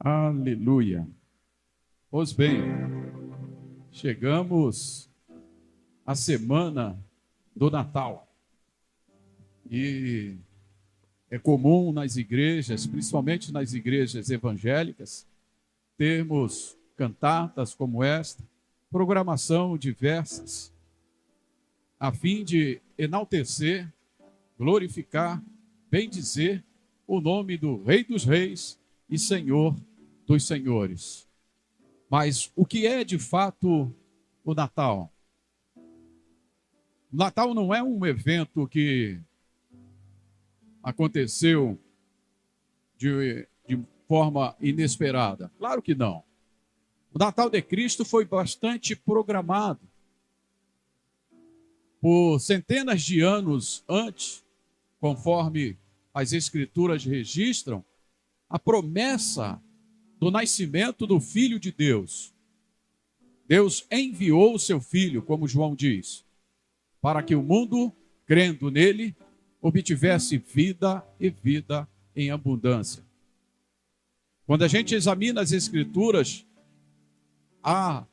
Aleluia. Pois bem, chegamos à semana do Natal. E é comum nas igrejas, principalmente nas igrejas evangélicas, termos cantatas como esta, programação diversas, a fim de enaltecer, glorificar, bendizer o nome do Rei dos Reis e Senhor dos Senhores. Mas o que é de fato o Natal? O Natal não é um evento que aconteceu de forma inesperada. Claro que não. O Natal de Cristo foi bastante programado. Por centenas de anos antes, conforme as Escrituras registram, a promessa do nascimento do Filho de Deus. Deus enviou o seu Filho, como João diz, para que o mundo, crendo nele, obtivesse vida e vida em abundância. Quando a gente examina as Escrituras, há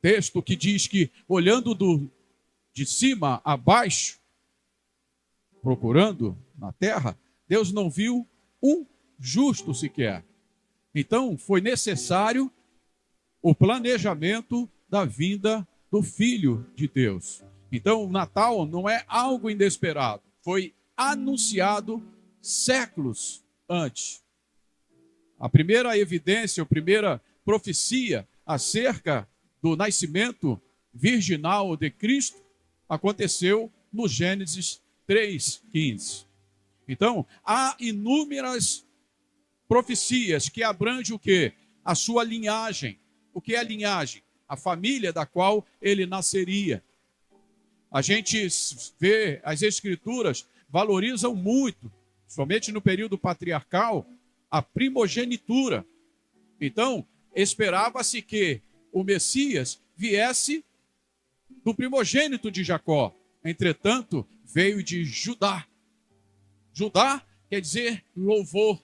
texto que diz que, olhando de cima a baixo, procurando na terra, Deus não viu um justo sequer. Então, foi necessário o planejamento da vinda do Filho de Deus. Então, o Natal não é algo inesperado. Foi anunciado séculos antes. A primeira evidência, a primeira profecia acerca do nascimento virginal de Cristo aconteceu no Gênesis 3:15. Então, há inúmeras profecias que abrangem o quê? A sua linhagem. O que é a linhagem? A família da qual ele nasceria. A gente vê, as Escrituras valorizam muito, somente no período patriarcal, a primogenitura. Então, esperava-se que o Messias viesse do primogênito de Jacó. Entretanto, veio de Judá. Judá quer dizer louvor.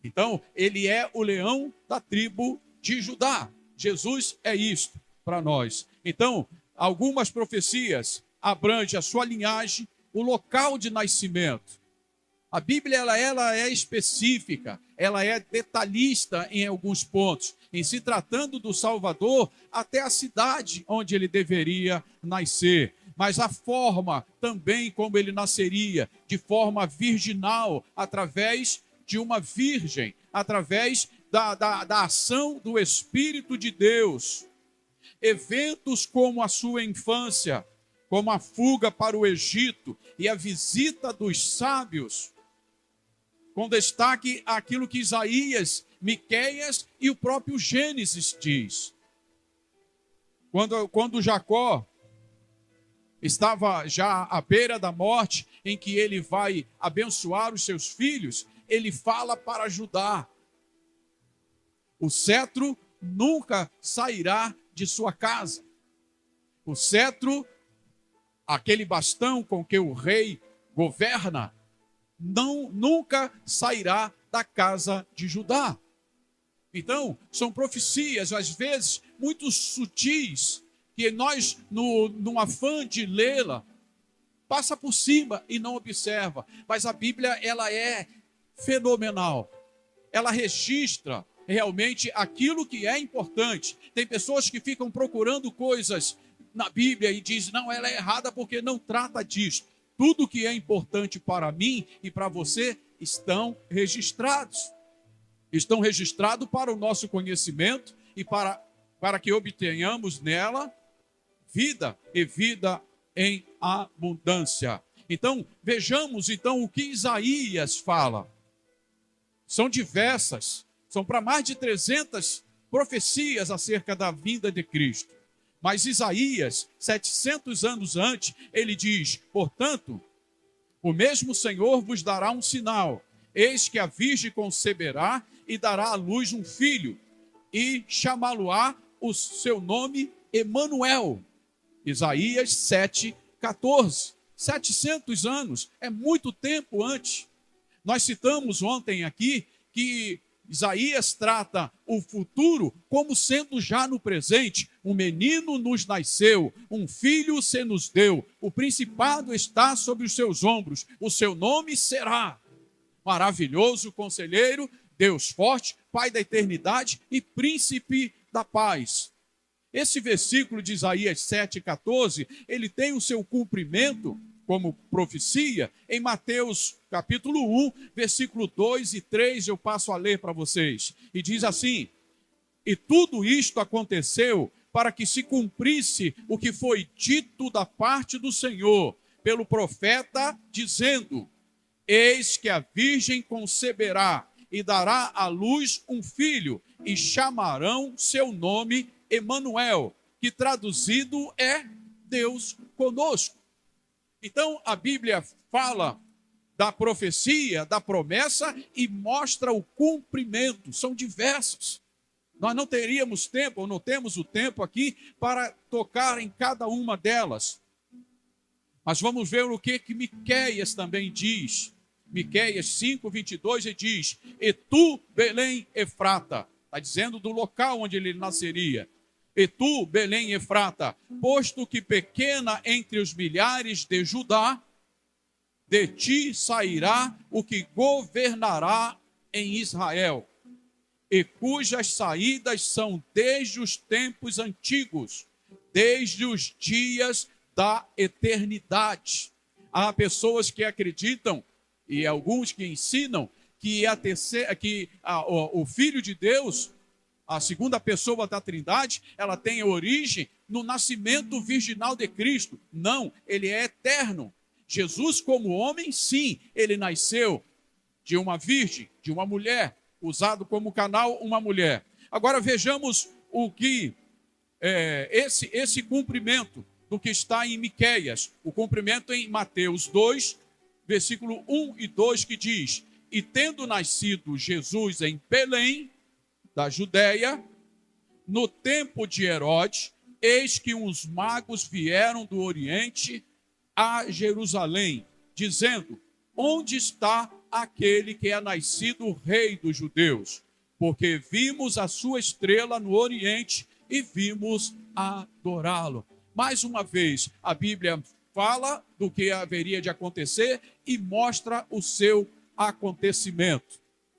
Então, ele é o leão da tribo de Judá. Jesus é isto para nós. Então, algumas profecias abrangem a sua linhagem, o local de nascimento. A Bíblia ela é específica, ela é detalhista em alguns pontos. Em se tratando do Salvador, até a cidade onde ele deveria nascer. Mas a forma também como ele nasceria, de forma virginal, através de uma virgem, através da ação do Espírito de Deus. Eventos como a sua infância, como a fuga para o Egito e a visita dos sábios, com destaque àquilo que Isaías, Miqueias e o próprio Gênesis diz. Quando Jacó estava já à beira da morte, em que ele vai abençoar os seus filhos, ele fala para Judá: o cetro nunca sairá de sua casa. O cetro, aquele bastão com que o rei governa, nunca sairá da casa de Judá. Então, são profecias, às vezes, muito sutis, que nós, no afã de lê-la, passa por cima e não observa. Mas a Bíblia, ela é fenomenal. Ela registra realmente aquilo que é importante. Tem pessoas que ficam procurando coisas na Bíblia e dizem: não, ela é errada porque não trata disso. Tudo que é importante para mim e para você estão registrados. Estão registrados para o nosso conhecimento e para que obtenhamos nela vida e vida em abundância. Então, vejamos então o que Isaías fala. São diversas, são para mais de 300 profecias acerca da vinda de Cristo. Mas Isaías, 700 anos antes, ele diz: portanto, o mesmo Senhor vos dará um sinal. Eis que a virgem conceberá e dará à luz um filho, e chamá-lo-á o seu nome Emanuel. Isaías 7:14. 700 anos, é muito tempo antes. Nós citamos ontem aqui que Isaías trata o futuro como sendo já no presente. Um menino nos nasceu, um filho se nos deu, o principado está sobre os seus ombros, o seu nome será Maravilhoso Conselheiro, Deus Forte, Pai da Eternidade e Príncipe da Paz. Esse versículo de Isaías 7,14, ele tem o seu cumprimento como profecia em Mateus capítulo 1, versículo 2 e 3, eu passo a ler para vocês. E diz assim: e tudo isto aconteceu para que se cumprisse o que foi dito da parte do Senhor pelo profeta, dizendo: eis que a virgem conceberá e dará à luz um filho, e chamarão seu nome Emanuel, que traduzido é Deus conosco. Então a Bíblia fala da profecia, da promessa e mostra o cumprimento. São diversos. Nós não teríamos tempo, ou não temos o tempo aqui para tocar em cada uma delas. Mas vamos ver o que Miqueias também diz. Miqueias 5:22 e diz: e tu, Belém Efrata, está dizendo do local onde ele nasceria. E tu, Belém Efrata, posto que pequena entre os milhares de Judá, de ti sairá o que governará em Israel, e cujas saídas são desde os tempos antigos, desde os dias da eternidade. Há pessoas que acreditam, e alguns que ensinam, que o Filho de Deus, a segunda pessoa da Trindade, ela tem origem no nascimento virginal de Cristo. Não, ele é eterno. Jesus, como homem, sim, ele nasceu de uma virgem, de uma mulher, usado como canal uma mulher. Agora vejamos o que esse cumprimento do que está em Miqueias, o cumprimento em Mateus 2, versículo 1 e 2, que diz: e tendo nascido Jesus em Belém, da Judéia, no tempo de Herodes, eis que uns magos vieram do Oriente a Jerusalém, dizendo: onde está aquele que é nascido rei dos judeus? Porque vimos a sua estrela no Oriente e vimos adorá-lo. Mais uma vez, a Bíblia fala do que haveria de acontecer e mostra o seu acontecimento.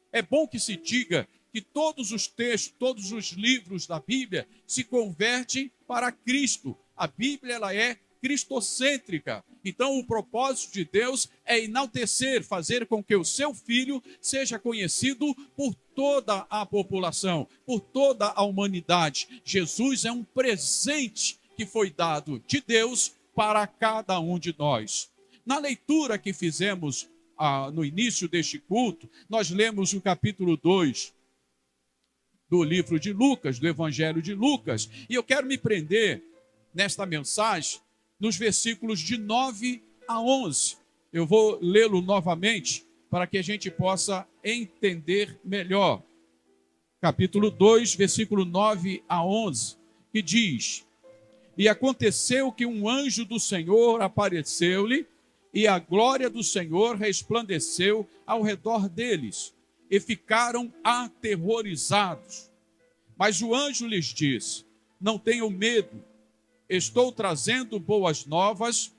É bom que se diga que todos os textos, todos os livros da Bíblia se convertem para Cristo. A Bíblia, ela é cristocêntrica. Então o propósito de Deus é enaltecer, fazer com que o seu Filho seja conhecido por toda a população, por toda a humanidade. Jesus é um presente que foi dado de Deus para cada um de nós. Na leitura que fizemos no início deste culto, nós lemos o capítulo 2 do livro de Lucas, do Evangelho de Lucas, e eu quero me prender nesta mensagem nos versículos de 9 a 11. Eu vou lê-lo novamente para que a gente possa entender melhor. Capítulo 2, versículo 9 a 11, que diz: e aconteceu que um anjo do Senhor apareceu-lhe, e a glória do Senhor resplandeceu ao redor deles, e ficaram aterrorizados. Mas o anjo lhes disse: não tenham medo, estou trazendo boas novas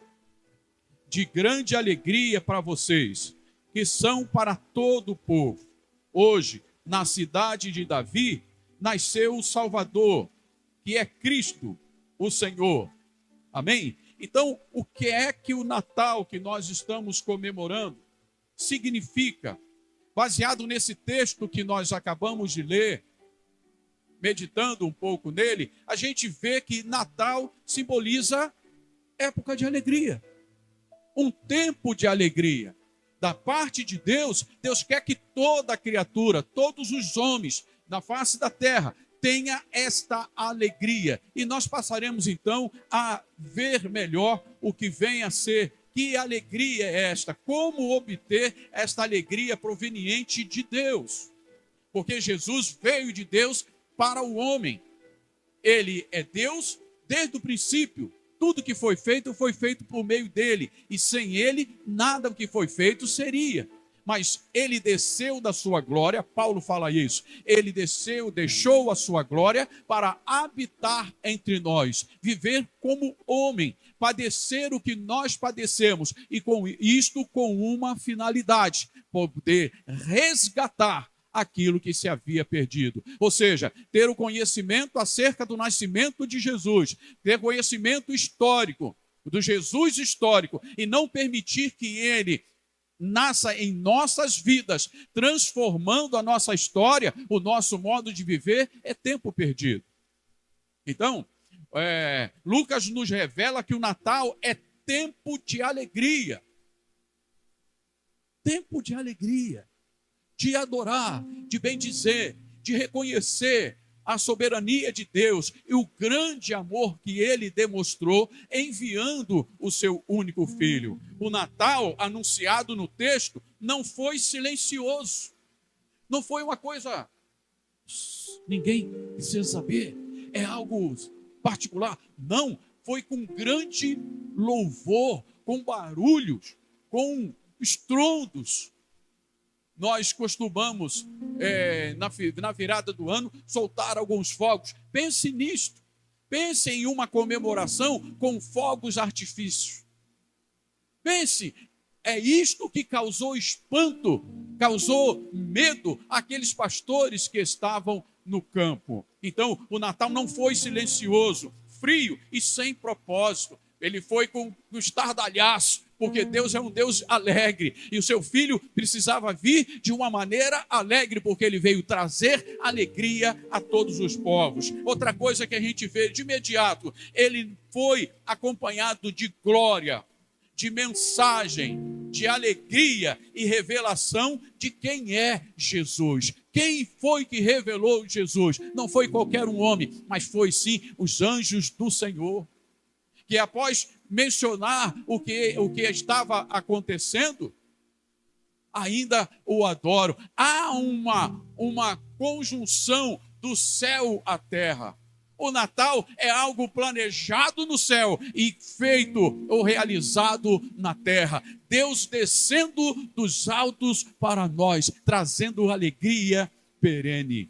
de grande alegria para vocês, que são para todo o povo. Hoje, na cidade de Davi, nasceu o Salvador, que é Cristo, o Senhor. Amém? Então, o que é que o Natal que nós estamos comemorando significa? Baseado nesse texto que nós acabamos de ler, meditando um pouco nele, a gente vê que Natal simboliza época de alegria. Um tempo de alegria. Da parte de Deus, Deus quer que toda criatura, todos os homens na face da terra, tenha esta alegria. E nós passaremos então a ver melhor o que vem a ser. Que alegria é esta? Como obter esta alegria proveniente de Deus? Porque Jesus veio de Deus para o homem. Ele é Deus desde o princípio. Tudo que foi feito por meio dele. E sem ele, nada do que foi feito seria. mas ele desceu da sua glória, Paulo fala isso, ele desceu, deixou a sua glória para habitar entre nós, viver como homem, padecer o que nós padecemos, e com isto com uma finalidade, poder resgatar aquilo que se havia perdido. Ou seja, ter o conhecimento acerca do nascimento de Jesus, ter conhecimento histórico, do Jesus histórico, e não permitir que ele nasça em nossas vidas, transformando a nossa história, o nosso modo de viver, é tempo perdido. Então, Lucas nos revela que o Natal é tempo de alegria. Tempo de alegria, de adorar, de bendizer, de reconhecer a soberania de Deus e o grande amor que ele demonstrou enviando o seu único filho. O Natal, anunciado no texto, não foi silencioso. Não foi uma coisa, ninguém precisa saber, é algo particular. Não, foi com grande louvor, com barulhos, com estrondos. Nós costumamos, na virada do ano, soltar alguns fogos. Pense nisto. Pense em uma comemoração com fogos artifícios. Pense, é isto que causou espanto, causou medo àqueles pastores que estavam no campo. Então, o Natal não foi silencioso, frio e sem propósito. Ele foi com um estardalhaço, porque Deus é um Deus alegre, e o seu filho precisava vir de uma maneira alegre, porque ele veio trazer alegria a todos os povos. Outra coisa que a gente vê de imediato, ele foi acompanhado de glória, de mensagem, de alegria e revelação de quem é Jesus. Quem foi que revelou Jesus? Não foi qualquer um homem, mas foi sim os anjos do Senhor, que após mencionar o que estava acontecendo, ainda o adoram. Há uma conjunção do céu à terra. O Natal é algo planejado no céu e feito ou realizado na terra. Deus descendo dos altos para nós, trazendo alegria perene.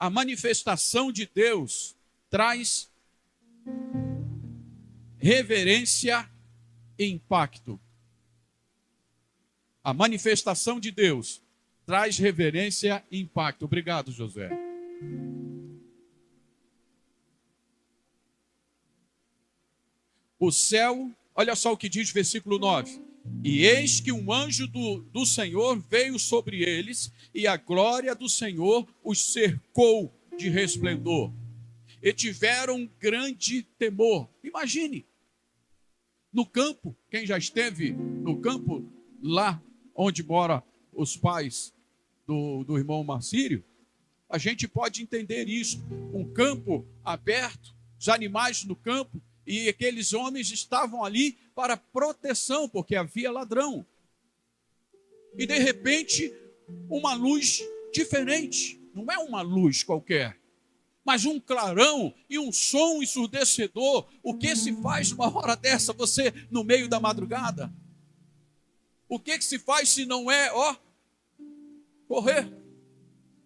A manifestação de Deus traz reverência e impacto. A manifestação de Deus traz reverência e impacto. Obrigado, José. O céu, olha só o que diz o versículo 9. E eis que um anjo do Senhor veio sobre eles, e a glória do Senhor os cercou de resplendor. E tiveram grande temor. Imagine, no campo, quem já esteve no campo, lá onde moram os pais do irmão Marcírio, a gente pode entender isso. Um campo aberto, os animais no campo, e aqueles homens estavam ali para proteção, porque havia ladrão. E de repente, uma luz diferente, não é uma luz qualquer, mas um clarão e um som ensurdecedor. O que se faz numa hora dessa, você no meio da madrugada? O que se faz se não é, correr?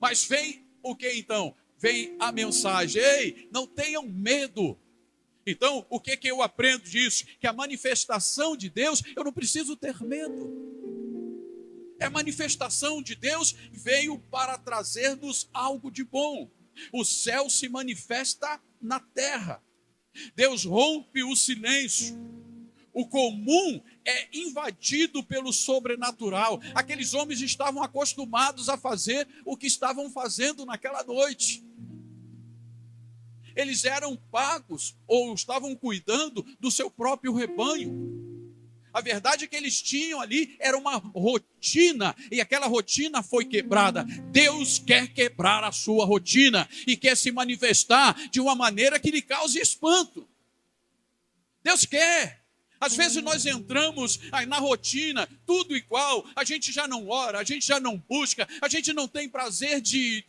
Mas vem o que então? Vem a mensagem: ei, não tenham medo. Então, o que eu aprendo disso? Que a manifestação de Deus, eu não preciso ter medo. A manifestação de Deus veio para trazer-nos algo de bom. O céu se manifesta na terra. Deus rompe o silêncio. O comum é invadido pelo sobrenatural. Aqueles homens estavam acostumados a fazer o que estavam fazendo naquela noite. Eles eram pagos ou estavam cuidando do seu próprio rebanho. A verdade é que eles tinham ali, era uma rotina, e aquela rotina foi quebrada. Deus quer quebrar a sua rotina e quer se manifestar de uma maneira que lhe cause espanto. Deus quer. Às vezes nós entramos na rotina, tudo igual, a gente já não ora, a gente já não busca, a gente não tem prazer de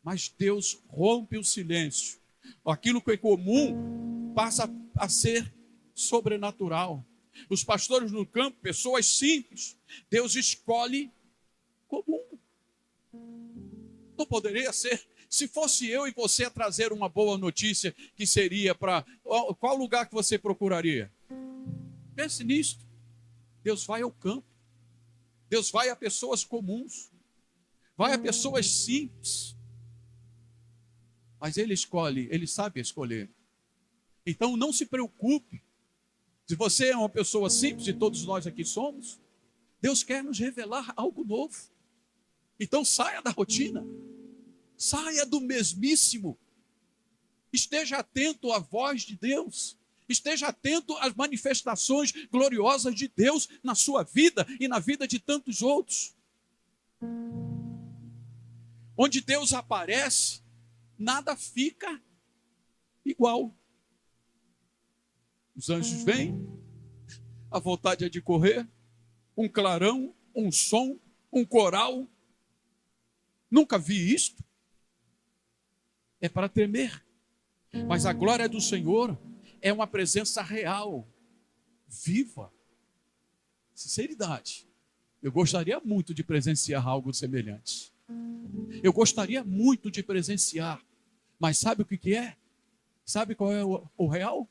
Mas Deus rompe o silêncio. Aquilo que é comum passa a ser sobrenatural. Os pastores no campo, pessoas simples, Deus escolhe comum. Não poderia ser, se fosse eu e você a trazer uma boa notícia, que seria para qual lugar que você procuraria? Pense nisto. Deus vai ao campo. Deus vai a pessoas comuns. Vai a pessoas simples. Mas Ele escolhe, Ele sabe escolher. Então não se preocupe. Se você é uma pessoa simples, e todos nós aqui somos, Deus quer nos revelar algo novo. Então saia da rotina. Saia do mesmíssimo. Esteja atento à voz de Deus. Esteja atento às manifestações gloriosas de Deus na sua vida e na vida de tantos outros. Onde Deus aparece, nada fica igual. Os anjos vêm, a vontade é de correr, um clarão, um som, um coral. Nunca vi isto. É para temer. Mas a glória do Senhor é uma presença real, viva. Sinceridade. Eu gostaria muito de presenciar algo semelhante. Eu gostaria muito de presenciar. Mas sabe o que é? Sabe qual é o real?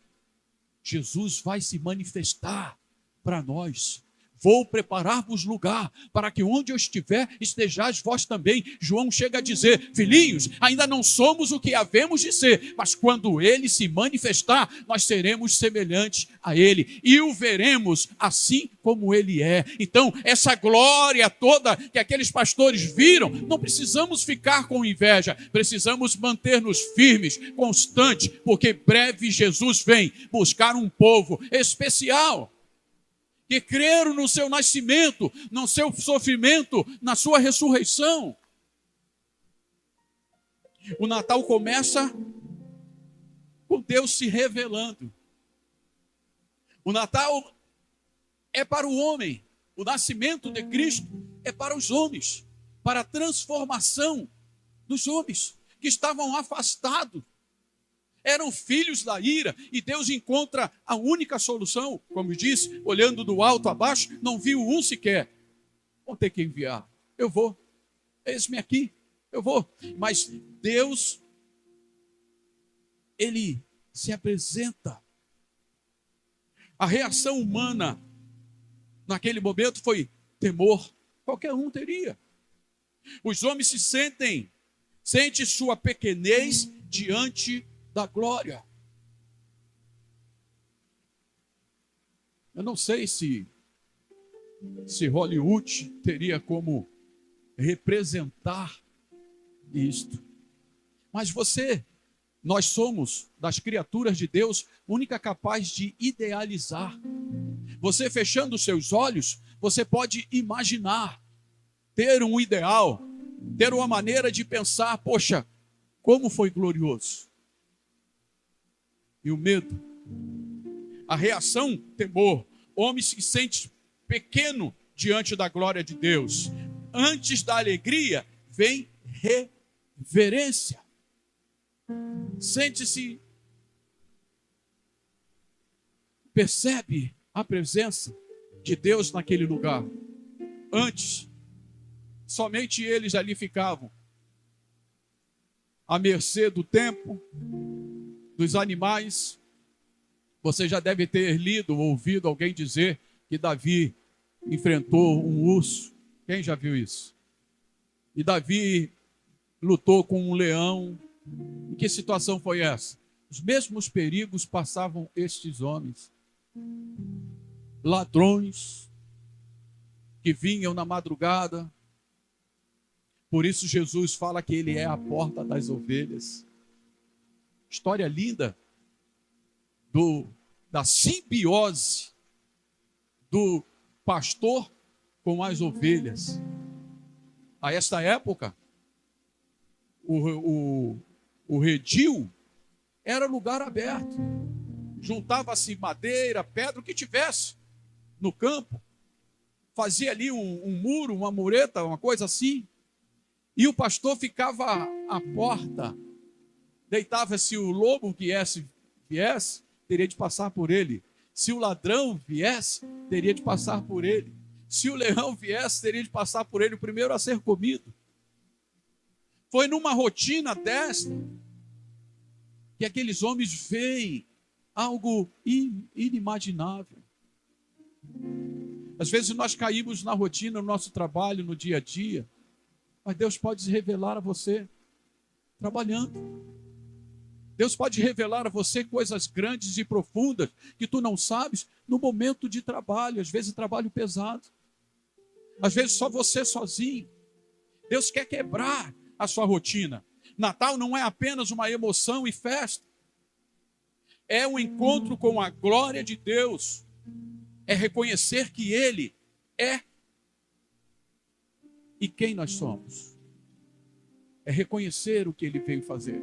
Jesus vai se manifestar para nós. Vou preparar-vos lugar, para que onde eu estiver, estejais vós também. João chega a dizer: filhinhos, ainda não somos o que havemos de ser, mas quando ele se manifestar, nós seremos semelhantes a ele, e o veremos assim como ele é. Então, essa glória toda que aqueles pastores viram, não precisamos ficar com inveja, precisamos manter-nos firmes, constantes, porque breve Jesus vem buscar um povo especial, que creram no seu nascimento, no seu sofrimento, na sua ressurreição. O Natal começa com Deus se revelando. O Natal é para o homem. O nascimento de Cristo é para os homens, para a transformação dos homens que estavam afastados. Eram filhos da ira, e Deus encontra a única solução. Como disse, olhando do alto a baixo, não viu um sequer. Vou ter que enviar. Eu vou. Eis-me aqui. Eu vou. Mas Deus, Ele se apresenta. A reação humana naquele momento foi temor. Qualquer um teria. Os homens se sentem sua pequenez diante da glória. Eu não sei se Hollywood teria como representar isto. Mas nós somos, das criaturas de Deus, única capaz de idealizar. Você fechando os seus olhos, você pode imaginar, ter um ideal, ter uma maneira de pensar: poxa, como foi glorioso. E o medo, a reação, temor. O homem se sente pequeno diante da glória de Deus. Antes da alegria, vem reverência. Sente-se, percebe a presença de Deus naquele lugar. Antes, somente eles ali ficavam à mercê do tempo, dos animais. Você já deve ter lido ou ouvido alguém dizer que Davi enfrentou um urso. Quem já viu isso? E Davi lutou com um leão. E que situação foi essa? Os mesmos perigos passavam estes homens. Ladrões que vinham na madrugada. Por isso Jesus fala que ele é a porta das ovelhas. História linda da simbiose do pastor com as ovelhas. A esta época, o redil era lugar aberto. Juntava-se madeira, pedra, o que tivesse no campo. Fazia ali um muro, uma mureta, uma coisa assim. E o pastor ficava à porta, deitava, se o lobo viesse, teria de passar por ele. Se o ladrão viesse, teria de passar por ele. Se o leão viesse, teria de passar por ele, o primeiro a ser comido. Foi numa rotina desta que aqueles homens veem algo inimaginável. Às vezes nós caímos na rotina, no nosso trabalho, no dia a dia, mas Deus pode se revelar a você trabalhando. Deus pode revelar a você coisas grandes e profundas que tu não sabes no momento de trabalho, às vezes trabalho pesado, às vezes só você sozinho. Deus quer quebrar a sua rotina. Natal não é apenas uma emoção e festa, é um encontro com a glória de Deus, é reconhecer que Ele é e quem nós somos, é reconhecer o que Ele veio fazer.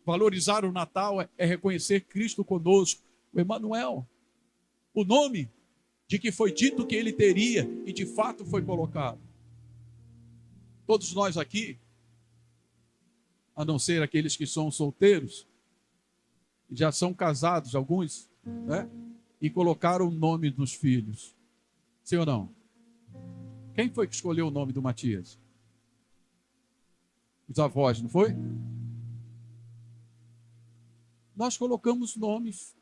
Valorizar o Natal é reconhecer Cristo conosco, o Emanuel, o nome de que foi dito que Ele teria e de fato foi colocado. Todos nós aqui, a não ser aqueles que são solteiros, já são casados, alguns, né? E colocaram o nome dos filhos. Sim ou não? Quem foi que escolheu o nome do Matias? Os avós, não foi? Nós colocamos nomes.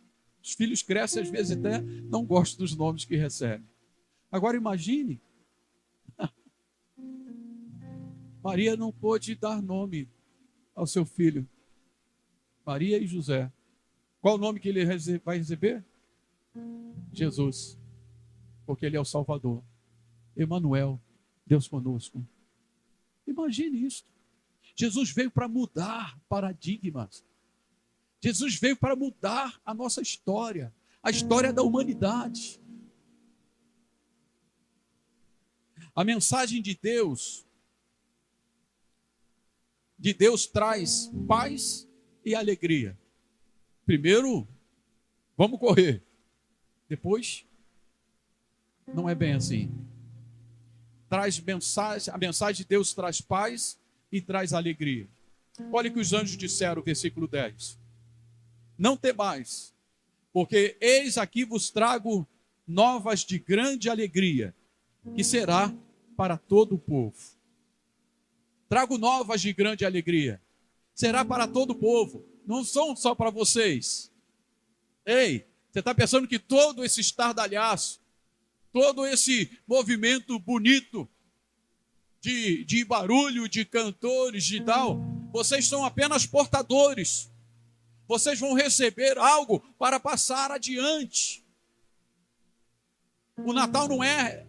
Os filhos crescem, às vezes até não gostam dos nomes que recebem. Agora imagine, Maria não pôde dar nome ao seu filho. Maria e José. Qual o nome que ele vai receber? Jesus. Porque ele é o Salvador. Emanuel, Deus conosco. Imagine isso. Jesus veio para mudar paradigmas. Jesus veio para mudar a nossa história, a história da humanidade. A mensagem de Deus traz paz e alegria. Primeiro, vamos correr. Depois, não é bem assim. A mensagem de Deus traz paz e traz alegria. Olha o que os anjos disseram, versículo 10. Não temais, porque eis aqui vos trago novas de grande alegria, que será para todo o povo. Trago novas de grande alegria. Será para todo o povo. Não são só para vocês. Ei, você está pensando que todo esse estardalhaço, todo esse movimento bonito de barulho, de cantores, de tal, vocês são apenas portadores. Vocês vão receber algo para passar adiante. O Natal não é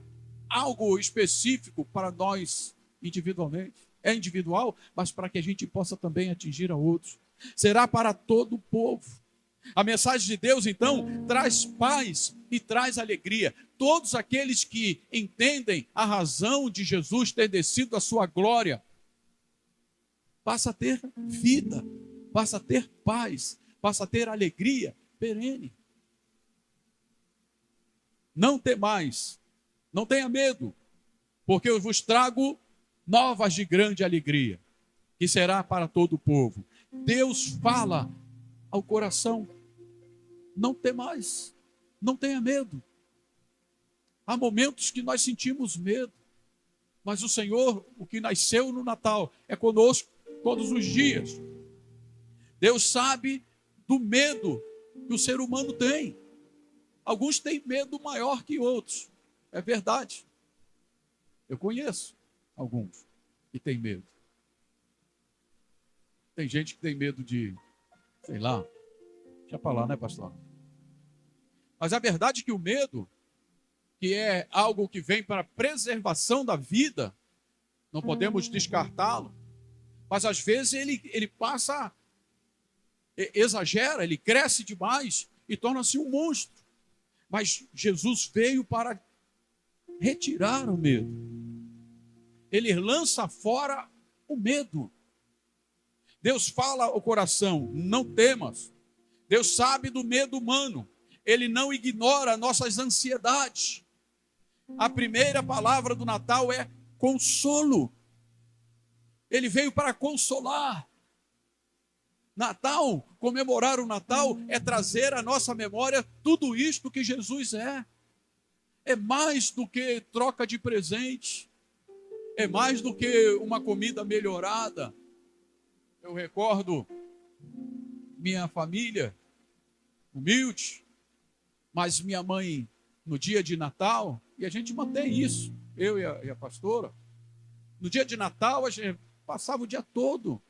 algo específico para nós individualmente. É individual, mas para que a gente possa também atingir a outros. Será para todo o povo. A mensagem de Deus, então, traz paz e traz alegria. Todos aqueles que entendem a razão de Jesus ter descido a sua glória, passa a ter vida, passa a ter paz, passa a ter alegria perene. Não temais, não tenha medo, porque eu vos trago novas de grande alegria, que será para todo o povo. Deus fala ao coração: não temais, não tenha medo. Há momentos que nós sentimos medo, mas o Senhor, o que nasceu no Natal, é conosco todos os dias. Deus sabe do medo que o ser humano tem. Alguns têm medo maior que outros, é verdade. Eu conheço alguns que têm medo. Tem gente que tem medo de, sei lá, deixa para lá, né, pastor? Mas a verdade é que o medo, que é algo que vem para a preservação da vida, não podemos descartá-lo, mas às vezes ele passa, exagera, ele cresce demais e torna-se um monstro. Mas Jesus veio para retirar o medo. Ele lança fora o medo. Deus fala ao coração: não temas. Deus sabe do medo humano. Ele não ignora nossas ansiedades. A primeira palavra do Natal é consolo. Ele veio para consolar. Natal, comemorar o Natal, é trazer à nossa memória tudo isto que Jesus é. É mais do que troca de presente. É mais do que uma comida melhorada. Eu recordo minha família, humilde, mas minha mãe, no dia de Natal, e a gente mantém isso, eu e a pastora, no dia de Natal, a gente passava o dia todo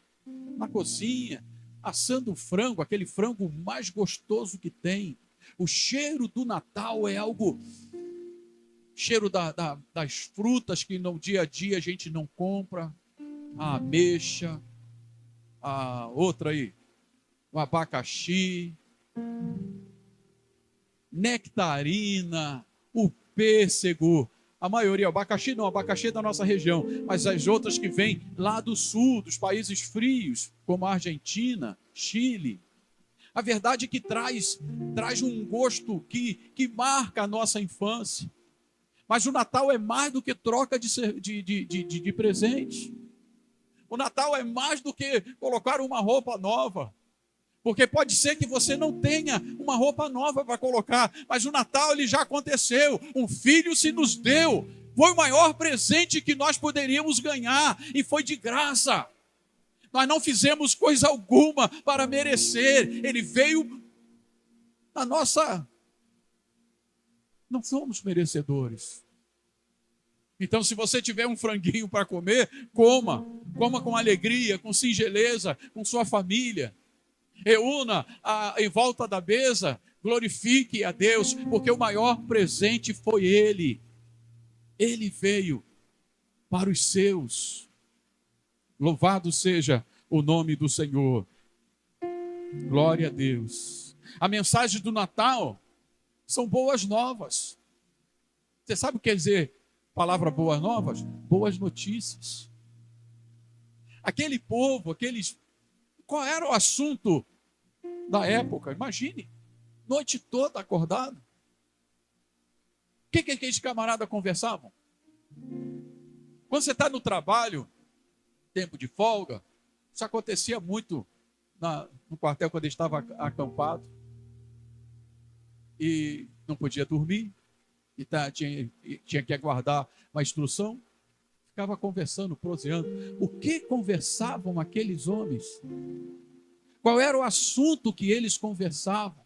na cozinha, assando frango, aquele frango mais gostoso que tem. O cheiro do Natal é algo, cheiro das frutas que no dia a dia a gente não compra, a ameixa, a outra aí, o abacaxi, nectarina, o pêssego, a maioria, abacaxi não, abacaxi é da nossa região, mas as outras que vêm lá do sul, dos países frios, como a Argentina, Chile. A verdade é que traz um gosto que marca a nossa infância. Mas o Natal é mais do que troca de presente. O Natal é mais do que colocar uma roupa nova. Porque pode ser que você não tenha uma roupa nova para colocar, mas o Natal ele já aconteceu. Um filho se nos deu. Foi o maior presente que nós poderíamos ganhar e foi de graça. Nós não fizemos coisa alguma para merecer. Ele veio na nossa... Não somos merecedores. Então, se você tiver um franguinho para comer, coma. Coma com alegria, com singeleza, com sua família. Reúna em volta da mesa, glorifique a Deus, porque o maior presente foi Ele. Ele veio para os seus. Louvado seja o nome do Senhor. Glória a Deus. A mensagem do Natal são boas novas. Você sabe o que quer dizer palavra boas novas? Boas notícias. Aquele povo, aqueles... Qual era o assunto da época? Imagine, noite toda acordado. O que aqueles camaradas conversavam? Quando você está no trabalho, tempo de folga, isso acontecia muito no quartel quando ele estava acampado. E não podia dormir, e tinha que aguardar uma instrução. Ficava conversando, proseando. O que conversavam aqueles homens? Qual era o assunto que eles conversavam?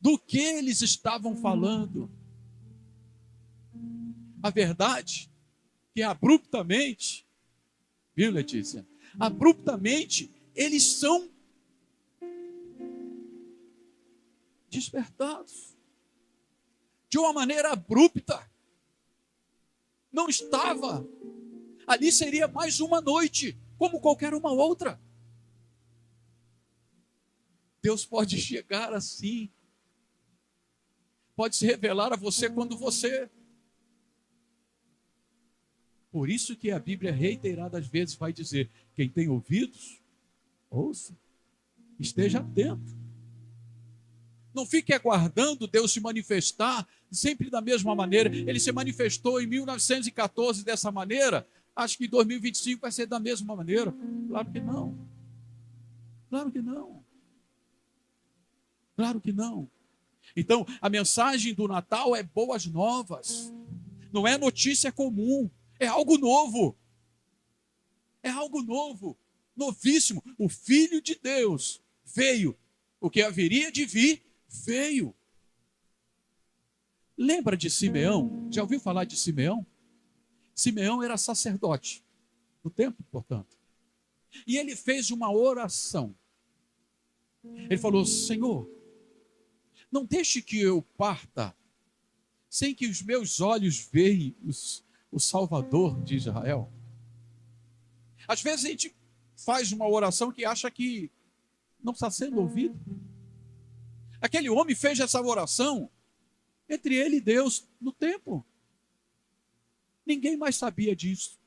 Do que eles estavam falando? A verdade que abruptamente, viu, Letícia? Abruptamente, eles são despertados. De uma maneira abrupta. Não estava. Ali seria mais uma noite, como qualquer uma outra. Deus pode chegar assim. Pode se revelar a você quando você... Por isso que a Bíblia reiteradas vezes vai dizer, quem tem ouvidos, ouça, esteja atento. Não fique aguardando Deus se manifestar sempre da mesma maneira. Ele se manifestou em 1914 dessa maneira. Acho que em 2025 vai ser da mesma maneira. Claro que não. Claro que não. Claro que não. Então, a mensagem do Natal é boas novas. Não é notícia comum. É algo novo. É algo novo. Novíssimo. O Filho de Deus veio. O que haveria de vir, veio. Lembra de Simeão? Já ouviu falar de Simeão? Simeão era sacerdote no templo, portanto. E ele fez uma oração. Ele falou, Senhor, não deixe que eu parta sem que os meus olhos vejam o Salvador de Israel. Às vezes a gente faz uma oração que acha que não está sendo ouvido. Aquele homem fez essa oração entre ele e Deus no templo. Ninguém mais sabia disso.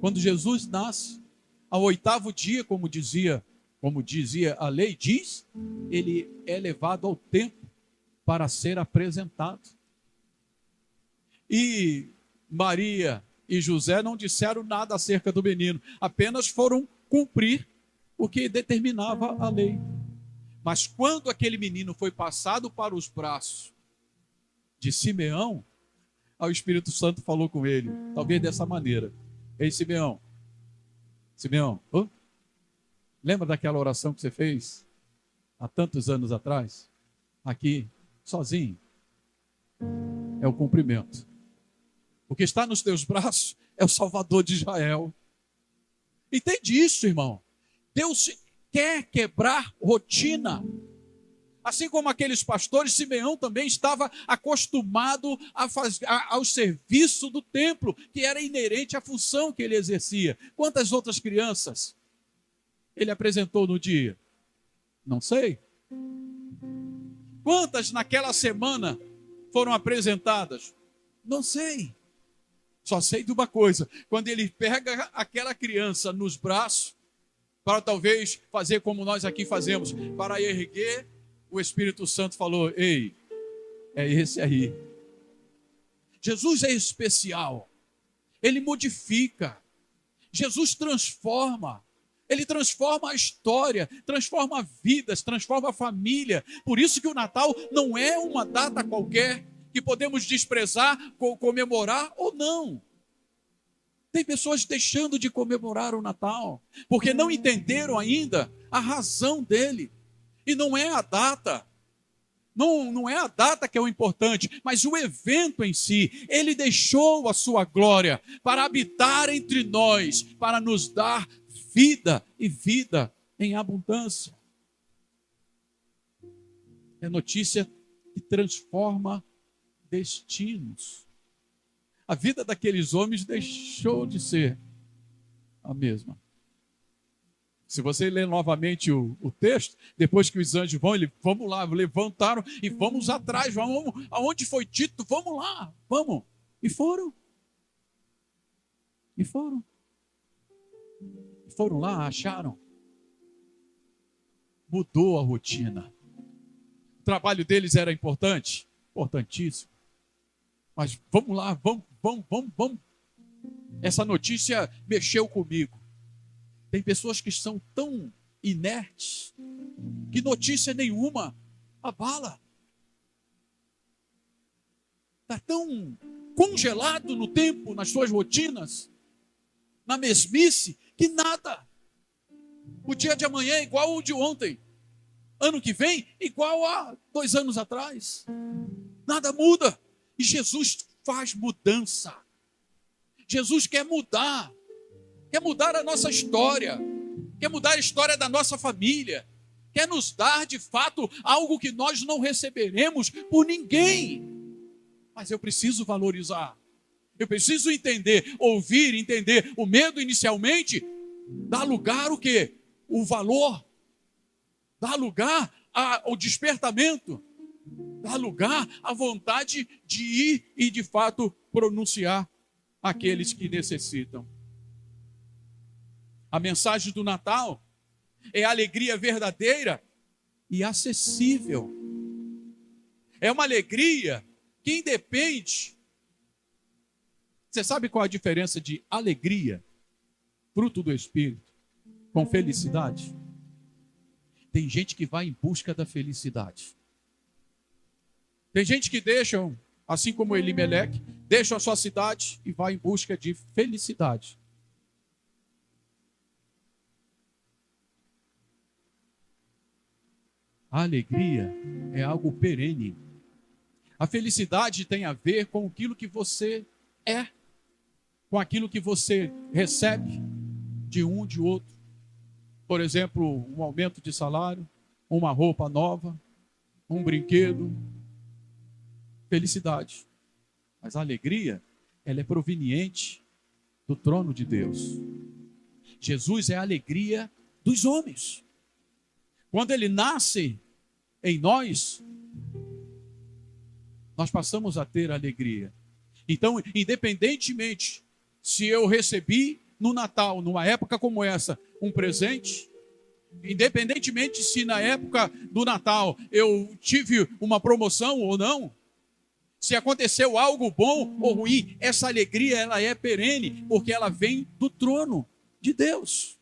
Quando Jesus nasce, ao 8º dia, como dizia a lei diz, ele é levado ao templo para ser apresentado. E Maria e José não disseram nada acerca do menino, apenas foram cumprir o que determinava a lei. Mas quando aquele menino foi passado para os braços de Simeão, o Espírito Santo falou com ele, talvez dessa maneira: ei, Simeão, lembra daquela oração que você fez há tantos anos atrás? Aqui, sozinho, é o cumprimento. O que está nos teus braços é o Salvador de Israel. Entende isso, irmão? Deus quer quebrar rotina. Assim como aqueles pastores, Simeão também estava acostumado ao serviço do templo, que era inerente à função que ele exercia. Quantas outras crianças ele apresentou no dia? Não sei. Quantas naquela semana foram apresentadas? Não sei. Só sei de uma coisa: quando ele pega aquela criança nos braços, para talvez fazer como nós aqui fazemos, para erguer, o Espírito Santo falou: ei, é esse aí. Jesus é especial. Ele modifica. Jesus transforma. Ele transforma a história, transforma vidas, transforma a família. Por isso que o Natal não é uma data qualquer que podemos desprezar, comemorar ou não. Tem pessoas deixando de comemorar o Natal, porque não entenderam ainda a razão dele. E não é a data, não é a data que é o importante, mas o evento em si. Ele deixou a sua glória para habitar entre nós, para nos dar vida e vida em abundância. É notícia que transforma destinos. A vida daqueles homens deixou de ser a mesma. Se você ler novamente o texto, depois que os anjos vamos lá, levantaram e vamos atrás, vamos aonde foi dito, vamos lá, vamos. E foram. E foram. E foram lá, acharam. Mudou a rotina. O trabalho deles era importante, importantíssimo. Mas vamos lá, vamos. Essa notícia mexeu comigo. Tem pessoas que são tão inertes que notícia nenhuma abala. Está tão congelado no tempo, nas suas rotinas, na mesmice, que nada. O dia de amanhã é igual ao de ontem. Ano que vem, igual a 2 anos atrás. Nada muda. E Jesus faz mudança. Jesus quer mudar a nossa história, quer mudar a história da nossa família, quer nos dar de fato algo que nós não receberemos por ninguém. Mas eu preciso valorizar, eu preciso entender, ouvir, entender. O medo inicialmente dá lugar o quê? O valor, dá lugar ao despertamento, dá lugar à vontade de ir e de fato pronunciar aqueles que necessitam. A mensagem do Natal é alegria verdadeira e acessível. É uma alegria que independe. Você sabe qual a diferença de alegria, fruto do Espírito, com felicidade? Tem gente que vai em busca da felicidade. Tem gente que deixa, assim como Elimeleque, deixa a sua cidade e vai em busca de felicidade. A alegria é algo perene. A felicidade tem a ver com aquilo que você é, com aquilo que você recebe de um, de outro. Por exemplo, um aumento de salário, uma roupa nova, um brinquedo. Felicidade. Mas a alegria, ela é proveniente do trono de Deus. Jesus é a alegria dos homens. Quando ele nasce em nós, nós passamos a ter alegria. Então, independentemente se eu recebi no Natal, numa época como essa, um presente, independentemente se na época do Natal eu tive uma promoção ou não, Se aconteceu algo bom ou ruim, essa alegria ela é perene, porque ela vem do trono de Deus.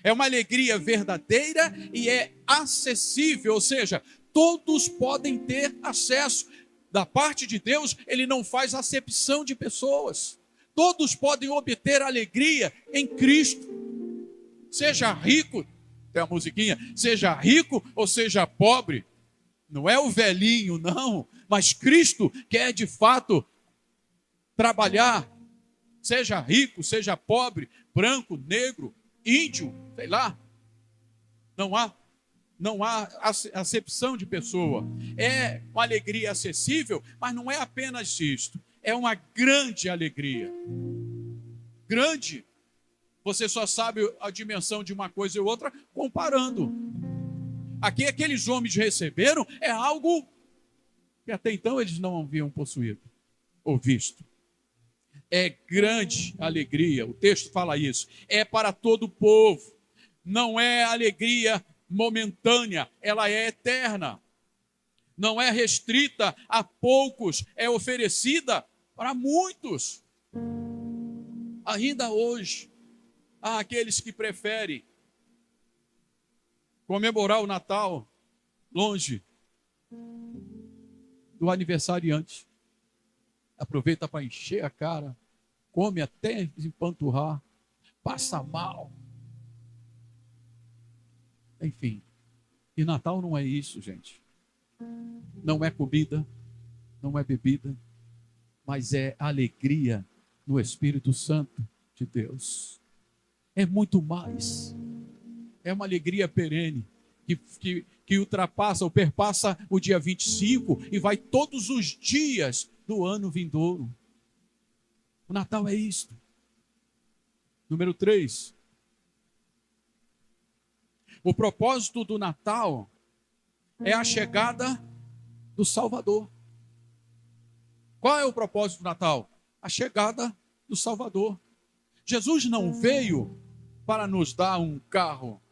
É uma alegria verdadeira e é acessível, ou seja, todos podem ter acesso. Da parte de Deus, ele não faz acepção de pessoas. Todos podem obter alegria em Cristo. Seja rico, tem a musiquinha, seja rico ou seja pobre. Não é o velhinho, não. Mas Cristo quer de fato trabalhar. Seja rico, seja pobre, branco, negro, índio, sei lá. Não há acepção de pessoa. É uma alegria acessível, mas não é apenas isto. É uma grande alegria. Grande. Você só sabe a dimensão de uma coisa e outra comparando. Aqui aqueles homens receberam é algo que até então eles não haviam possuído ou visto. É grande alegria. O texto fala isso. É para todo o povo. Não é alegria momentânea, ela é eterna. Não é restrita a poucos, é oferecida para muitos. Ainda hoje, há aqueles que preferem comemorar o Natal longe do aniversariante. Aproveita para encher a cara, come até empanturrar, passa mal. Enfim, e Natal não é isso, gente. Não é comida, não é bebida, mas é alegria no Espírito Santo de Deus. É muito mais. É uma alegria perene, que ultrapassa ou perpassa o dia 25 e vai todos os dias do ano vindouro. O Natal é isto. Número 3. O propósito do Natal é a chegada do Salvador. Qual é o propósito do Natal? A chegada do Salvador. Jesus não veio para nos dar um carro,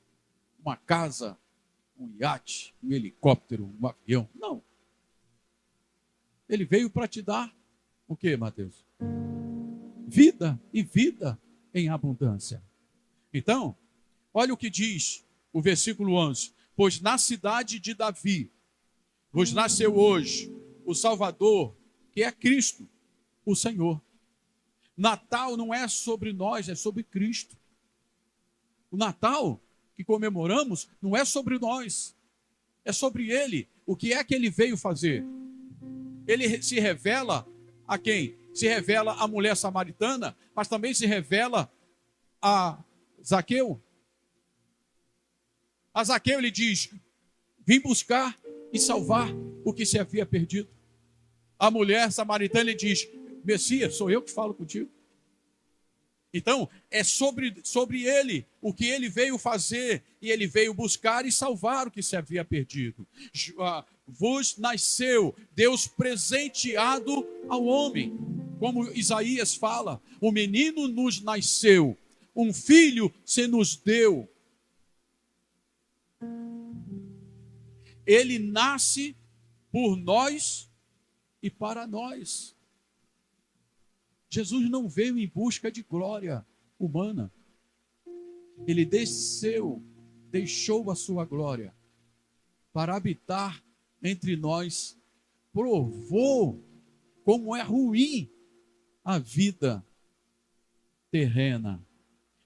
uma casa, um iate, um helicóptero, um avião. Não. Ele veio para te dar o quê, Mateus? Vida e vida em abundância. Então, olha o que diz o versículo 11. Pois na cidade de Davi vos nasceu hoje o Salvador, que é Cristo, o Senhor. Natal não é sobre nós, é sobre Cristo. O Natal que comemoramos não é sobre nós, é sobre Ele. O que é que Ele veio fazer? Ele se revela a quem? Se revela à mulher samaritana, mas também se revela a Zaqueu. A Zaqueu ele diz: vim buscar e salvar o que se havia perdido. A mulher samaritana ele diz: Messias, sou eu que falo contigo. Então, é sobre ele, o que ele veio fazer, e ele veio buscar e salvar o que se havia perdido. Vos nasceu Deus presenteado ao homem, como Isaías fala: o menino nos nasceu, um filho se nos deu. Ele nasce por nós e para nós. Jesus não veio em busca de glória humana. Ele desceu, deixou a sua glória para habitar entre nós. Provou como é ruim a vida terrena,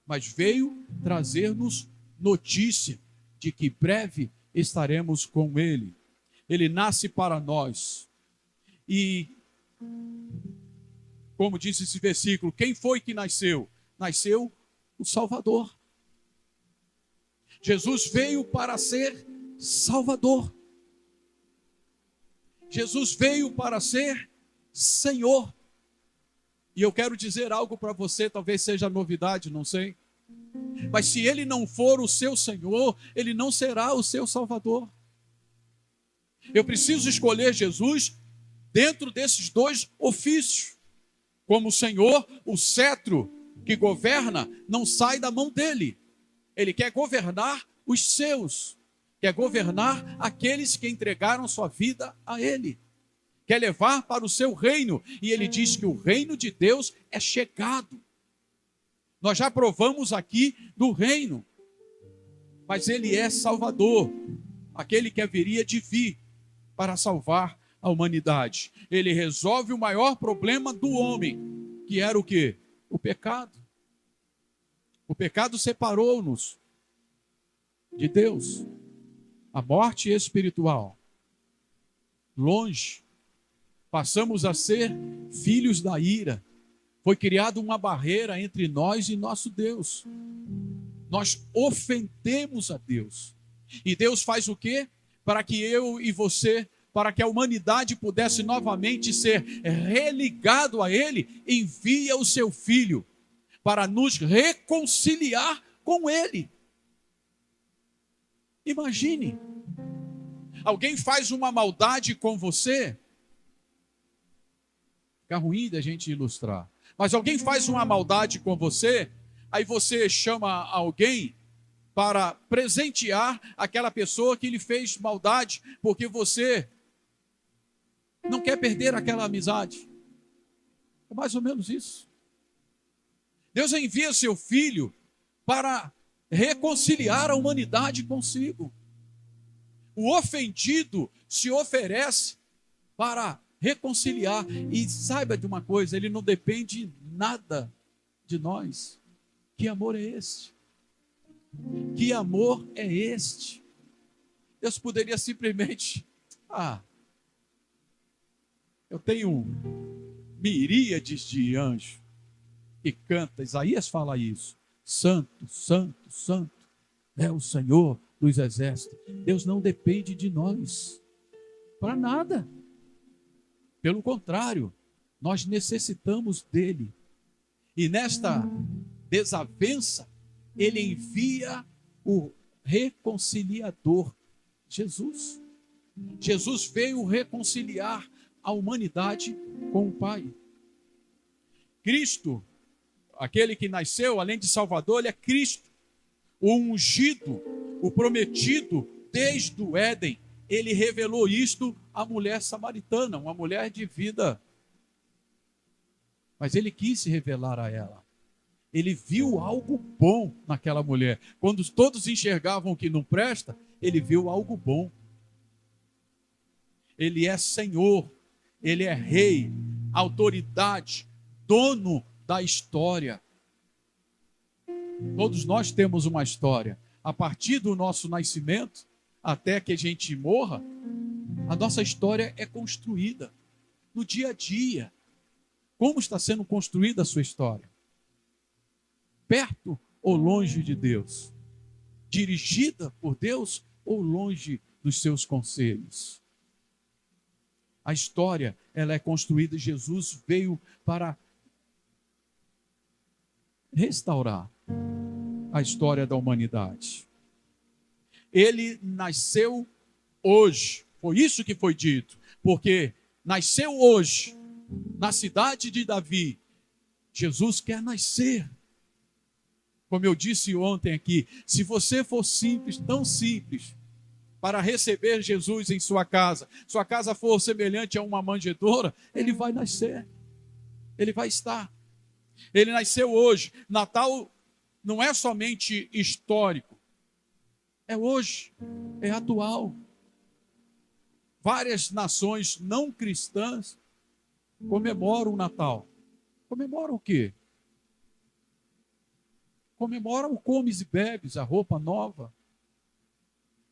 mas veio trazer-nos notícia de que breve estaremos com Ele. Ele nasce para nós. E, como disse esse versículo, quem foi que nasceu? Nasceu o Salvador. Jesus veio para ser Salvador. Jesus veio para ser Senhor. E eu quero dizer algo para você, talvez seja novidade, não sei. Mas se Ele não for o seu Senhor, Ele não será o seu Salvador. Eu preciso escolher Jesus dentro desses dois ofícios. Como Senhor, o cetro que governa não sai da mão dele. Ele quer governar os seus. Quer governar aqueles que entregaram sua vida a Ele. quer levar para o seu reino, e ele diz que o reino de Deus é chegado. Nós já provamos aqui do reino, mas ele é Salvador, aquele que haveria de vir para salvar a humanidade. Ele resolve o maior problema do homem, que era o quê? O pecado. O pecado separou-nos de Deus. A morte espiritual. Longe. Passamos a ser filhos da ira. Foi criada uma barreira entre nós e nosso Deus. Nós ofendemos a Deus. E Deus faz o quê? Para que eu e você, para que a humanidade pudesse novamente ser religado a Ele, envia o seu Filho para nos reconciliar com Ele. Imagine, alguém faz uma maldade com você, fica ruim da gente ilustrar, mas alguém faz uma maldade com você, aí você chama alguém para presentear aquela pessoa que lhe fez maldade, porque você não quer perder aquela amizade. É mais ou menos isso. Deus envia seu Filho para reconciliar a humanidade consigo. O ofendido se oferece para reconciliar. E saiba de uma coisa, ele não depende nada de nós. Que amor é este? Que amor é este? Deus poderia simplesmente, eu tenho miríades de anjos que canta, Isaías fala isso, santo, santo, santo é o Senhor dos exércitos. Deus não depende de nós para nada. Pelo contrário, nós necessitamos dele. E nesta desavença, ele envia o reconciliador, Jesus. Jesus veio reconciliar a humanidade com o Pai. Cristo, aquele que nasceu, além de Salvador, ele é Cristo, o ungido, o prometido desde o Éden. Ele revelou isto à mulher samaritana, uma mulher de vida. Mas ele quis se revelar a ela. Ele viu algo bom naquela mulher. Quando todos enxergavam que não presta, ele viu algo bom. Ele é Senhor, ele é Rei, autoridade, dono da história. Todos nós temos uma história. A partir do nosso nascimento, até que a gente morra, a nossa história é construída no dia a dia. Como está sendo construída a sua história? Perto ou longe de Deus? Dirigida por Deus ou longe dos seus conselhos? A história, ela é construída. Jesus veio para restaurar a história da humanidade. Ele nasceu hoje. Foi isso que foi dito. Porque nasceu hoje, na cidade de Davi. Jesus quer nascer. Como eu disse ontem aqui, se você for simples, tão simples, para receber Jesus em sua casa for semelhante a uma manjedoura, ele vai nascer. Ele vai estar. Ele nasceu hoje. Natal não é somente histórico. É hoje. É atual. Várias nações não cristãs comemoram o Natal. Comemoram o quê? Comemoram o comes e bebes, a roupa nova.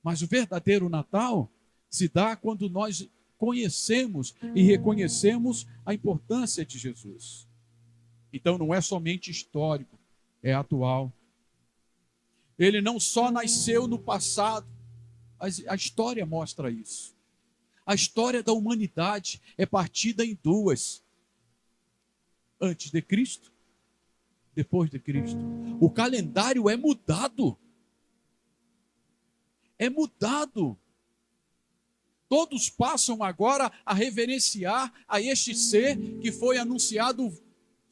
Mas o verdadeiro Natal se dá quando nós conhecemos e reconhecemos a importância de Jesus. Então não é somente histórico, é atual. Ele não só nasceu no passado, a história mostra isso. A história da humanidade é partida em duas. Antes de Cristo, depois de Cristo. O calendário é mudado. É mudado. Todos passam agora a reverenciar a este ser que foi anunciado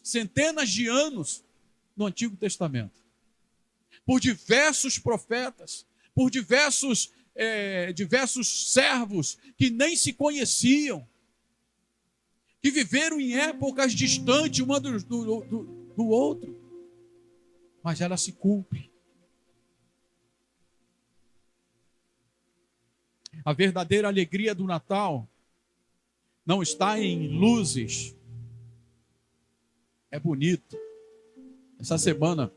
centenas de anos no Antigo Testamento. Por diversos profetas, por diversos servos que nem se conheciam. que viveram em épocas distantes uma do outro, mas ela se cumpre. A verdadeira alegria do Natal não está em luzes. É bonito. Essa semana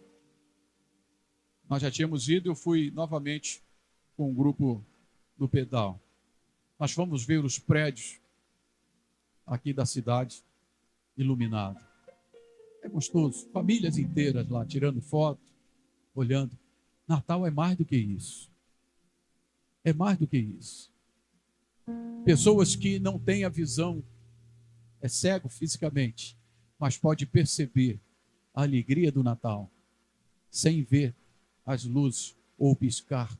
nós já tínhamos ido, eu fui novamente com um grupo do pedal. Nós fomos ver os prédios aqui da cidade iluminados. É gostoso. Famílias inteiras lá tirando foto, olhando. Natal é mais do que isso. É mais do que isso. Pessoas que não têm a visão, é cego fisicamente, mas pode perceber a alegria do Natal sem ver as luzes ou piscar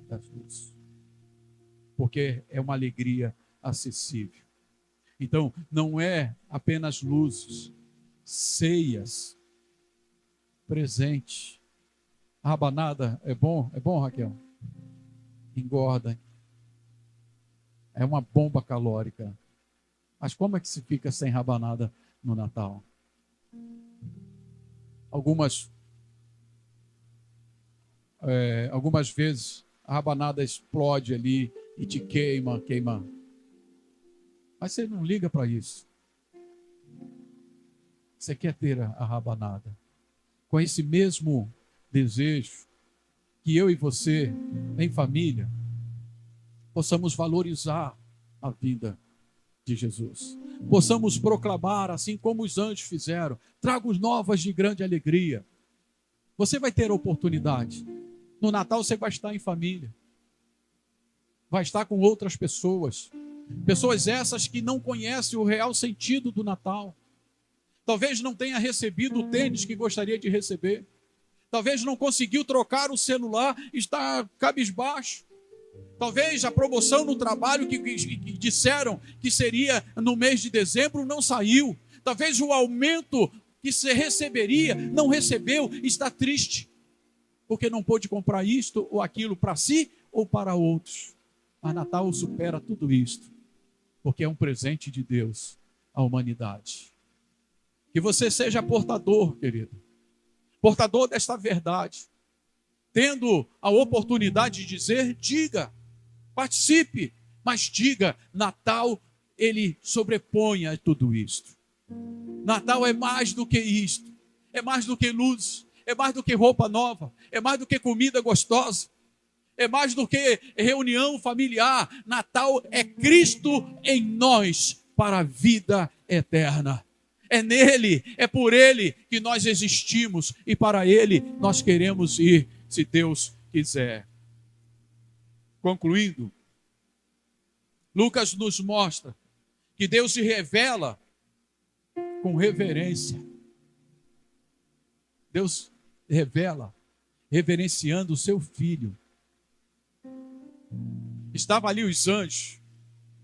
das luzes. Porque é uma alegria acessível. Então, não é apenas luzes, ceias, presente. A rabanada é bom, Raquel? Engorda. É uma bomba calórica. Mas como é que se fica sem rabanada no Natal? Algumas vezes a rabanada explode ali e te queima. Mas você não liga para isso. Você quer ter a rabanada. Com esse mesmo desejo que eu e você, em família, possamos valorizar a vida de Jesus. Possamos proclamar, assim como os anjos fizeram, tragos novas de grande alegria. Você vai ter a oportunidade. No Natal você vai estar em família. Vai estar com outras pessoas. Pessoas essas que não conhecem o real sentido do Natal. Talvez não tenha recebido o tênis que gostaria de receber. Talvez não conseguiu trocar o celular, está cabisbaixo. Talvez a promoção no trabalho que disseram que seria no mês de dezembro não saiu. Talvez o aumento que se receberia não recebeu, está triste. Porque não pôde comprar isto ou aquilo para si ou para outros. Mas Natal supera tudo isto. Porque é um presente de Deus à humanidade. Que você seja portador, querido. Portador desta verdade. Tendo a oportunidade de dizer, diga. Participe, mas diga, Natal, ele sobrepõe a tudo isto. Natal é mais do que isto. É mais do que luz. É mais do que roupa nova. É mais do que comida gostosa. É mais do que reunião familiar. Natal é Cristo em nós para a vida eterna. É nele, é por ele que nós existimos e para ele nós queremos ir, se Deus quiser. Concluindo, Lucas nos mostra que Deus se revela com reverência. Deus revela reverenciando o seu filho. Estavam ali os anjos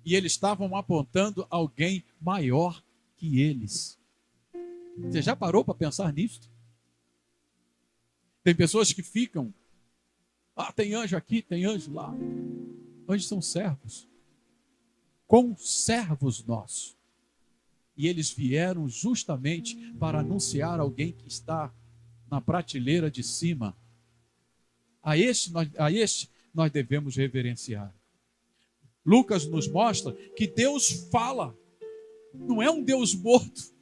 e eles estavam apontando alguém maior que eles. Você já parou para pensar nisso? Tem pessoas que ficam, tem anjo aqui, tem anjo lá. Anjos são servos, conservos nossos. E eles vieram justamente para anunciar alguém que está na prateleira de cima. A este nós devemos reverenciar. Lucas nos mostra que Deus fala. Não é um Deus morto,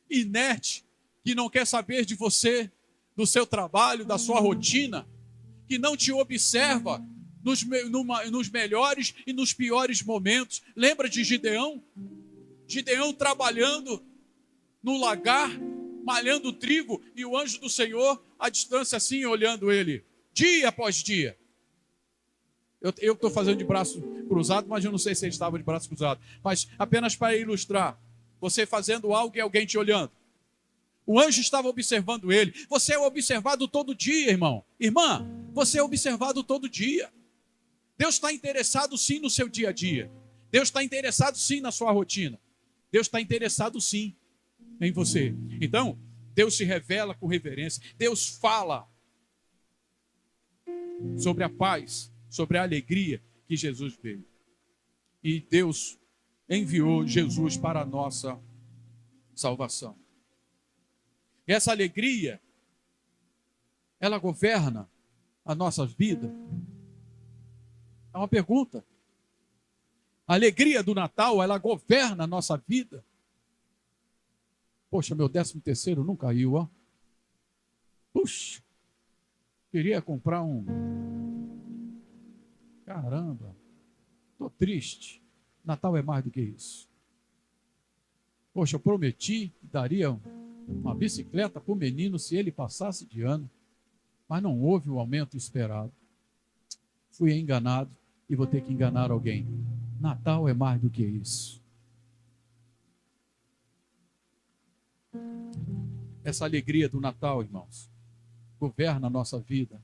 inerte, que não quer saber de você, do seu trabalho, da sua rotina, que não te observa nos melhores e nos piores momentos. Lembra de Gideão? Gideão trabalhando no lagar, malhando trigo, e o anjo do Senhor, à distância assim, olhando ele, dia após dia. Eu estou fazendo de braço cruzado, mas eu não sei se ele estava de braço cruzado. Mas apenas para ilustrar, você fazendo algo e alguém te olhando. O anjo estava observando ele. Você é observado todo dia, irmão. Irmã, você é observado todo dia. Deus está interessado sim no seu dia a dia. Deus está interessado sim na sua rotina. Deus está interessado sim em você. Então, Deus se revela com reverência. Deus fala sobre a paz, sobre a alegria que Jesus veio. E Deus enviou Jesus para a nossa salvação. E essa alegria, ela governa a nossa vida? É uma pergunta. A alegria do Natal, ela governa a nossa vida? Poxa, meu 13º não caiu, ó. Puxa, queria comprar um. Caramba, estou triste. Natal é mais do que isso. Poxa, eu prometi que daria uma bicicleta para o menino se ele passasse de ano, mas não houve o aumento esperado. Fui enganado e vou ter que enganar alguém. Natal é mais do que isso. Essa alegria do Natal, irmãos, governa a nossa vida.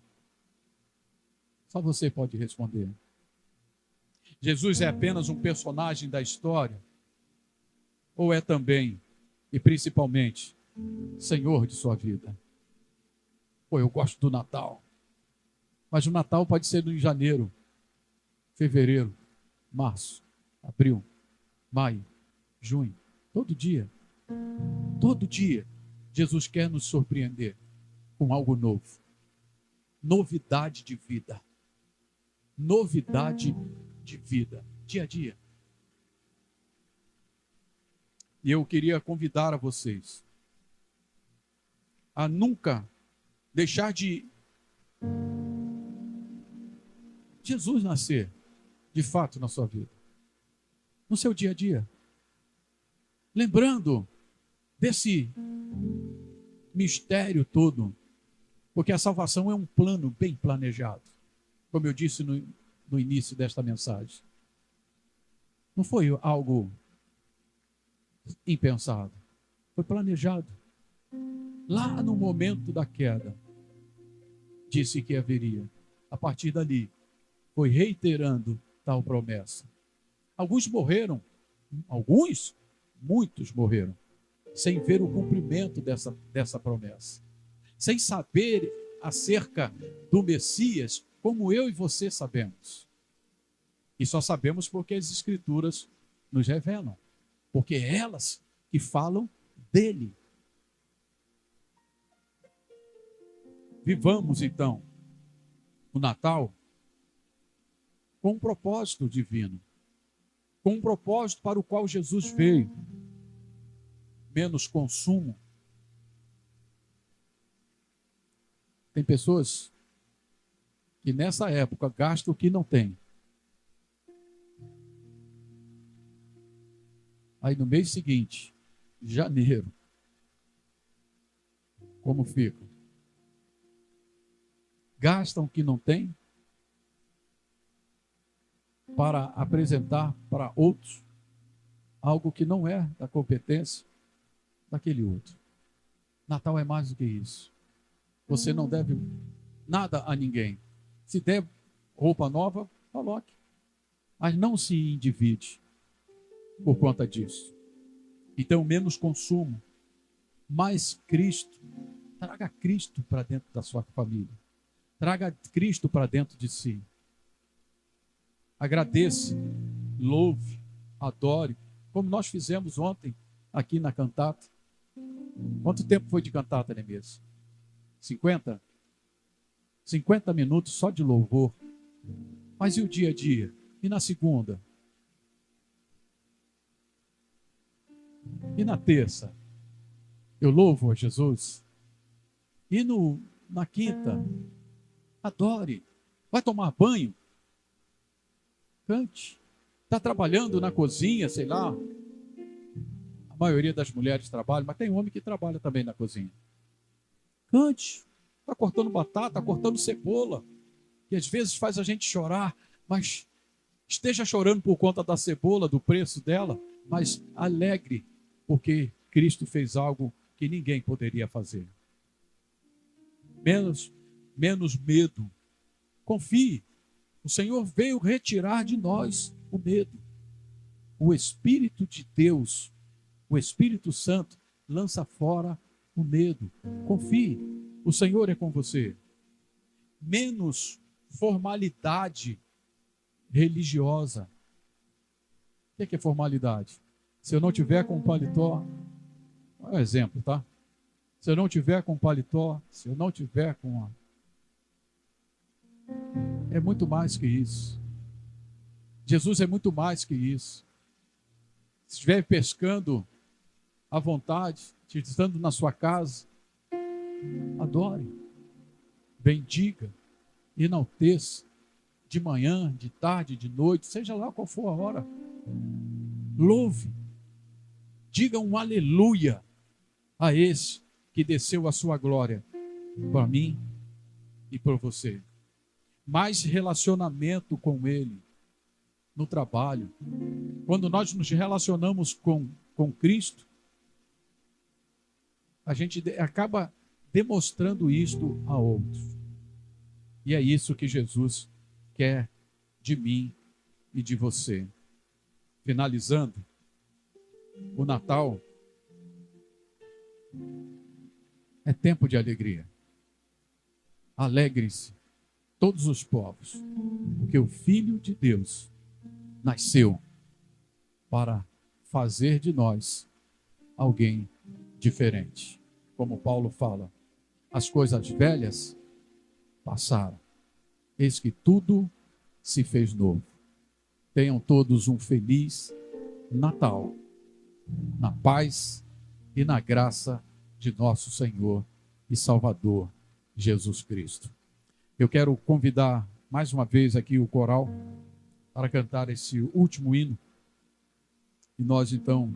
Só você pode responder. Jesus é apenas um personagem da história? Ou é também, e principalmente, Senhor de sua vida? Pô, eu gosto do Natal. Mas o Natal pode ser em janeiro, fevereiro, março, abril, maio, junho. Todo dia. Todo dia. Jesus quer nos surpreender com algo novo. Novidade de vida. Novidade de vida. Dia a dia. E eu queria convidar a vocês a nunca deixar de Jesus nascer de fato na sua vida. No seu dia a dia. Lembrando desse mistério todo. Porque a salvação é um plano bem planejado. Como eu disse no início desta mensagem. Não foi algo impensado. Foi planejado. Lá no momento da queda, disse que haveria. A partir dali, foi reiterando tal promessa. Alguns morreram. Muitos morreram. Sem ver o cumprimento dessa promessa. Sem saber acerca do Messias, como eu e você sabemos. E só sabemos porque as Escrituras nos revelam. Porque é elas que falam dele. Vivamos, então, o Natal com um propósito divino. Com um propósito para o qual Jesus veio. Menos consumo. Tem pessoas que nessa época gastam o que não tem. Aí no mês seguinte, janeiro, como fica? Gastam o que não tem para apresentar para outros algo que não é da competência daquele outro. Natal é mais do que isso. Você não deve nada a ninguém. Se der roupa nova, coloque. Mas não se endivide por conta disso. Então, menos consumo, mais Cristo. Traga Cristo para dentro da sua família. Traga Cristo para dentro de si. Agradeça, louve, adore, como nós fizemos ontem aqui na cantata. Quanto tempo foi de cantata, Neemias? 50? 50 minutos só de louvor. Mas e o dia a dia? E na segunda? E na terça? Eu louvo a Jesus. E na quinta? Adore. Vai tomar banho? Cante. Está trabalhando na cozinha, sei lá. A maioria das mulheres trabalha, mas tem homem que trabalha também na cozinha. Cante. Está cortando batata, cortando cebola. Que às vezes faz a gente chorar, mas esteja chorando por conta da cebola, do preço dela, mas alegre, porque Cristo fez algo que ninguém poderia fazer. Menos medo. Confie. O Senhor veio retirar de nós o medo. O Espírito de Deus, o Espírito Santo, lança fora o medo. Confie. O Senhor é com você. Menos formalidade religiosa. O que é formalidade? Se eu não tiver com paletó, é um exemplo, tá? Se eu não tiver com paletó, se eu não tiver com é muito mais que isso. Jesus é muito mais que isso. Se estiver pescando à vontade, estando na sua casa, adore, bendiga, enalteça, de manhã, de tarde, de noite, seja lá qual for a hora. Louve, diga um aleluia a esse que desceu a sua glória para mim e para você. Mais relacionamento com Ele no trabalho. Quando nós nos relacionamos com Cristo, a gente acaba demonstrando isto a outros. E é isso que Jesus quer de mim e de você. Finalizando, o Natal é tempo de alegria. Alegrem-se todos os povos, porque o Filho de Deus nasceu para fazer de nós alguém diferente. Como Paulo fala, as coisas velhas passaram, eis que tudo se fez novo. Tenham todos um feliz Natal, na paz e na graça de nosso Senhor e Salvador Jesus Cristo. Eu quero convidar mais uma vez aqui o coral para cantar esse último hino. E nós então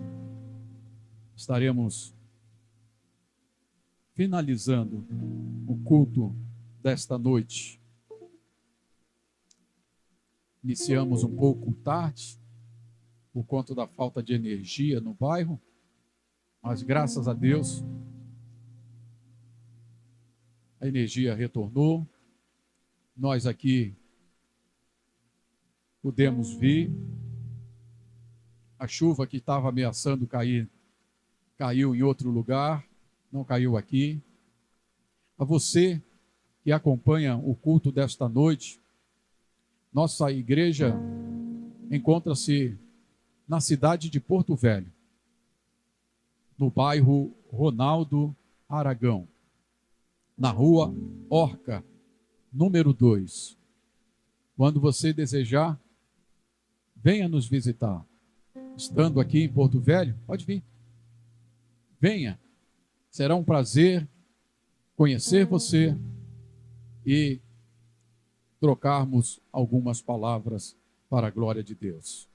estaremos finalizando o culto desta noite. Iniciamos um pouco tarde, por conta da falta de energia no bairro, mas graças a Deus a energia retornou. Nós aqui pudemos vir. A chuva que estava ameaçando cair, caiu em outro lugar, não caiu aqui. A você que acompanha o culto desta noite, nossa igreja encontra-se na cidade de Porto Velho, no bairro Ronaldo Aragão, na rua Orca, número 2. Quando você desejar, venha nos visitar. Estando aqui em Porto Velho, pode vir. Venha. Será um prazer conhecer você e trocarmos algumas palavras para a glória de Deus.